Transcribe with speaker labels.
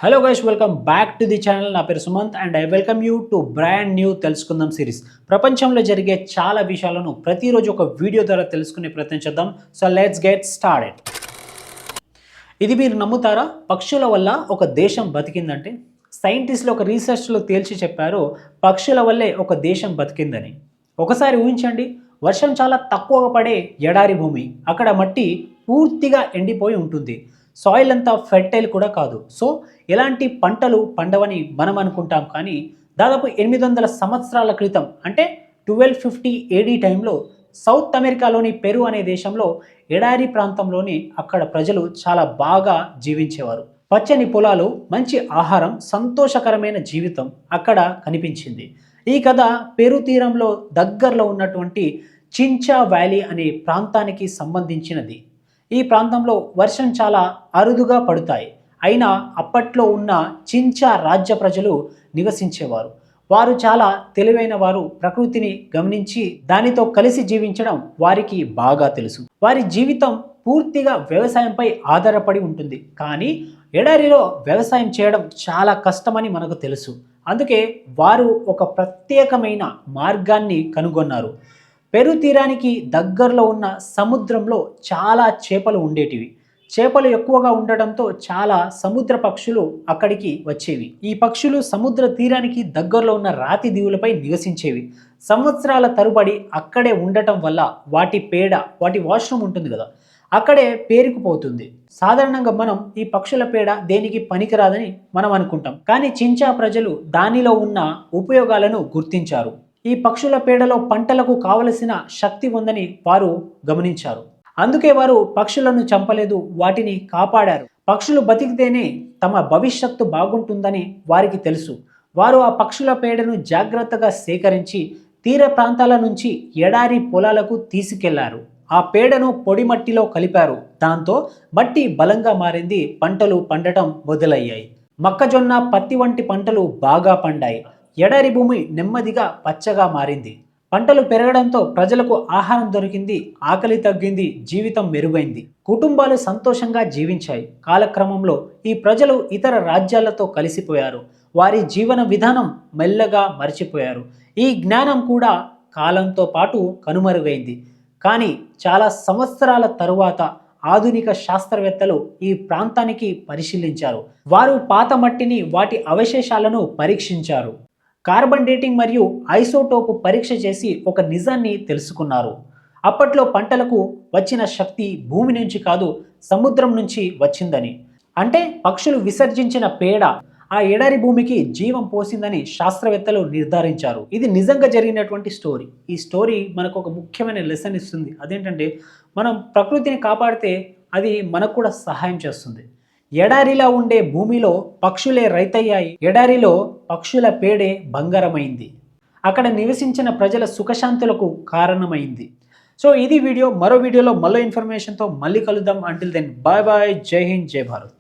Speaker 1: Hello guys, welcome back to the channel. నా పేరు Sumanth and I welcome you to brand new తెలుసుకుందాం series. ప్రపంచంలో జరిగే చాలా విషయాలను ప్రతిరోజు ఒక వీడియో ద్వారా తెలుసుకునే ప్రయత్నం చేద్దాం. So let's get started. ఇది మీరు నమ్ముతారా? పక్షుల వల్ల ఒక దేశం బతికిందంటే సైంటిస్టులు ఒక రీసెర్చ్లో తేల్చి చెప్పారు, పక్షుల వల్లే ఒక దేశం బతికిందని. ఒకసారి ఊహించండి, వర్షం చాలా తక్కువగా పడే ఎడారి భూమి, అక్కడ మట్టి పూర్తిగా ఎండిపోయి ఉంటుంది. సాయిల్ అంతా ఫెర్టైల్ కూడా కాదు. సో ఎలాంటి పంటలు పండవని మనం అనుకుంటాం, కానీ దాదాపు 800 సంవత్సరాల క్రితం అంటే 1250 ఏడీ టైంలో సౌత్ అమెరికాలోని పెరు అనే దేశంలో ఎడారి ప్రాంతంలోని అక్కడ ప్రజలు చాలా బాగా జీవించేవారు. పచ్చని పొలాలు, మంచి ఆహారం, సంతోషకరమైన జీవితం అక్కడ కనిపించింది. ఈ కథ పెరు తీరంలో దగ్గరలో ఉన్నటువంటి చించా వ్యాలీ అనే ప్రాంతానికి సంబంధించినది. ఈ ప్రాంతంలో వర్షం చాలా అరుదుగా పడతాయి. అయినా అప్పట్లో ఉన్న చించా రాజ్య ప్రజలు నివసించేవారు. వారు చాలా తెలివైన వారు. ప్రకృతిని గమనించి దానితో కలిసి జీవించడం వారికి బాగా తెలుసు. వారి జీవితం పూర్తిగా వ్యవసాయంపై ఆధారపడి ఉంటుంది. కానీ ఎడారిలో వ్యవసాయం చేయడం చాలా కష్టమని మనకు తెలుసు. అందుకే వారు ఒక ప్రత్యేకమైన మార్గాన్ని కనుగొన్నారు. పెరు తీరానికి దగ్గరలో ఉన్న సముద్రంలో చాలా చేపలు ఉండేటివి. చేపలు ఎక్కువగా ఉండడంతో చాలా సముద్ర పక్షులు అక్కడికి వచ్చేవి. ఈ పక్షులు సముద్ర తీరానికి దగ్గరలో ఉన్న రాతి దీవులపై నివసించేవి. సంవత్సరాల తరబడి అక్కడే ఉండటం వల్ల వాటి పేడ, వాటి వాష్రూమ్ ఉంటుంది కదా, అక్కడే పేరుకుపోతుంది. సాధారణంగా మనం ఈ పక్షుల పేడ దేనికి పనికిరాదని మనం అనుకుంటాం, కానీ చించా ప్రజలు దానిలో ఉన్న ఉపయోగాలను గుర్తించారు. ఈ పక్షుల పేడలో పంటలకు కావలసిన శక్తి ఉందని వారు గమనించారు. అందుకే వారు పక్షులను చంపలేదు, వాటిని కాపాడారు. పక్షులు బతికితేనే తమ భవిష్యత్తు బాగుంటుందని వారికి తెలుసు. వారు ఆ పక్షుల పేడను జాగ్రత్తగా సేకరించి తీర ప్రాంతాల నుంచి ఎడారి పొలాలకు తీసుకెళ్లారు. ఆ పేడను పొడి మట్టిలో కలిపారు. దాంతో మట్టి బలంగా మారింది. పంటలు పండటం మొదలయ్యాయి. మొక్కజొన్న, పత్తి వంటి పంటలు బాగా పండాయి. ఎడారి భూమి నెమ్మదిగా పచ్చగా మారింది. పంటలు పెరగడంతో ప్రజలకు ఆహారం దొరికింది, ఆకలి తగ్గింది, జీవితం మెరుగైంది. కుటుంబాలు సంతోషంగా జీవించాయి. కాలక్రమంలో ఈ ప్రజలు ఇతర రాజ్యాలతో కలిసిపోయారు. వారి జీవన విధానం మెల్లగా మర్చిపోయారు. ఈ జ్ఞానం కూడా కాలంతో పాటు కనుమరుగైంది. కానీ చాలా సంవత్సరాల తరువాత ఆధునిక శాస్త్రవేత్తలు ఈ ప్రాంతానికి పరిశీలించారు. వారు పాత మట్టిని, వాటి అవశేషాలను పరీక్షించారు. కార్బన్ డేటింగ్ మరియు ఐసోటోపు పరీక్ష చేసి ఒక నిజాన్ని తెలుసుకున్నారు. అప్పట్లో పంటలకు వచ్చిన శక్తి భూమి నుంచి కాదు, సముద్రం నుంచి వచ్చిందని. అంటే పక్షులు విసర్జించిన పేడ ఆ ఎడారి భూమికి జీవం పోసిందని శాస్త్రవేత్తలు నిర్ధారించారు. ఇది నిజంగా జరిగినటువంటి స్టోరీ. ఈ స్టోరీ మనకు ఒక ముఖ్యమైన లెసన్ ఇస్తుంది. అదేంటంటే, మనం ప్రకృతిని కాపాడితే అది మనకు కూడా సహాయం చేస్తుంది. ఎడారిలా ఉండే భూమిలో పక్షులే రైతయ్యాయి. ఎడారిలో పక్షుల పేడే బంగారమైంది. అక్కడ నివసించిన ప్రజల సుఖశాంతులకు కారణమైంది. సో ఇది వీడియో. మరో వీడియోలో మరో ఇన్ఫర్మేషన్తో మళ్ళీ కలుద్దాం. Until then bye bye. జై హింద్, జై భారత్.